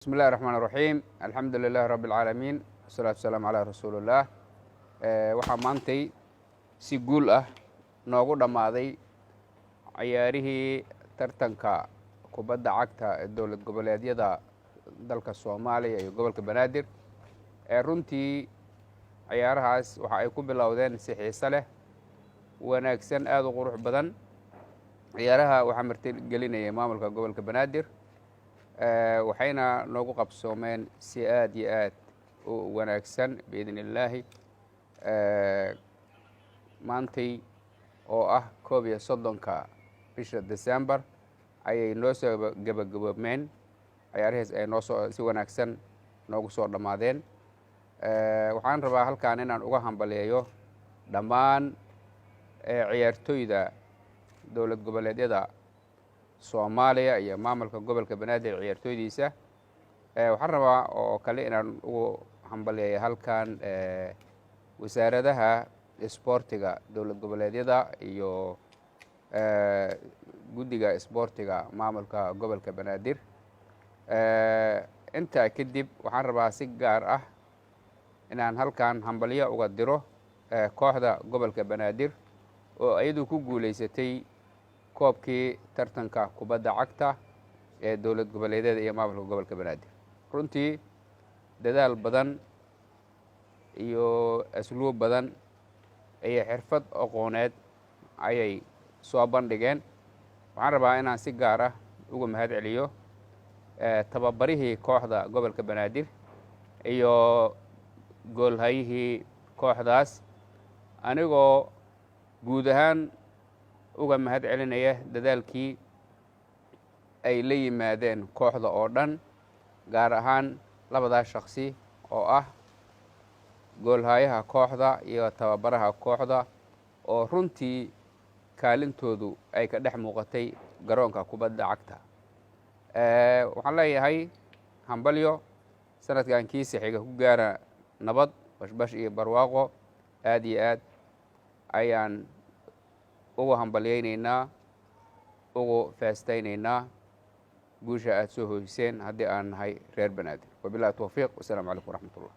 بسم الله الرحمن الرحيم الحمد لله رب العالمين والصلاة والسلام على رسول الله waxaa maantay si guul ah noogu dhammaaday ciyaarihii tartanka kubadda cagta ee dowlad goboleedyada dalka Soomaaliya iyo gobolka Banaadir runtii ciyaarahaas waxa ay ku bilowdeen si xiiso leh wanaagsan aad u qurux badan ciyaaraha waxaa martigelinayay maamulka gobolka Banaadir waxayna noogu qabsoomeen si aad iyo aad u wanaagsan biidn illaahi maantay oo ah 31 bisha December ayay noo soo gabagaboobmeen ciyaarahaas ay noo soo si wanaagsan noogu soo dhamaadeen waxaan rabaa halkaan inaan uga hambaleeyo dhammaan ciyaartoyda dowlad goboleedyada Soomaaliya iyo maamulka gobolka Banaadir ciyaartoydiisa waxaan rabaa oo kale inaan ugu hambaleeyo halkaan wasaaradaha isboortiga dowlad goboleedyada iyo guddiga isboortiga maamulka gobolka Banaadir inta kadib waxaan rabaa si gaar ah inaan halkaan hambaliyo uga diro kooxda gobolka Banaadir oo ayadu ku guuleysatay koobkii tartanka kubadda cagta ee dowlad goboleedyada iyo maamulka gobolka Banaadir runtii dadaal badan iyo asluub badan iyo xirfad aqooneed ayay soo bandhigeen waxaan rabaa inaan si gaar ah uga mahad celiyo tababarihii kooxda gobolka Banaadir iyo goolhayihii kooxdaas anigoo guud ahaan uga mahad celinaya dadaalkii ay la yimaadeen kooxda oo dhan gaar ahaan labadaas shakhsi oo ah goolhayaha kooxda iyo tababaraha kooxda oo runtii kaalintoodu ay ka dhex muuqatay garoonka kubadda cagta waxaan leeyahay hambalyo sanadkan kiisa xiga ku gaara nabad bashbash iyo barwaaqo aad iyo aad ayaan ugu hambalyaynaynaa ugu feestaynaynaa guusha aad soo hoyseen haddii aan nahay reer Banaadir wabillahi tawfiiq wassalaamu calaykum waraxmatullah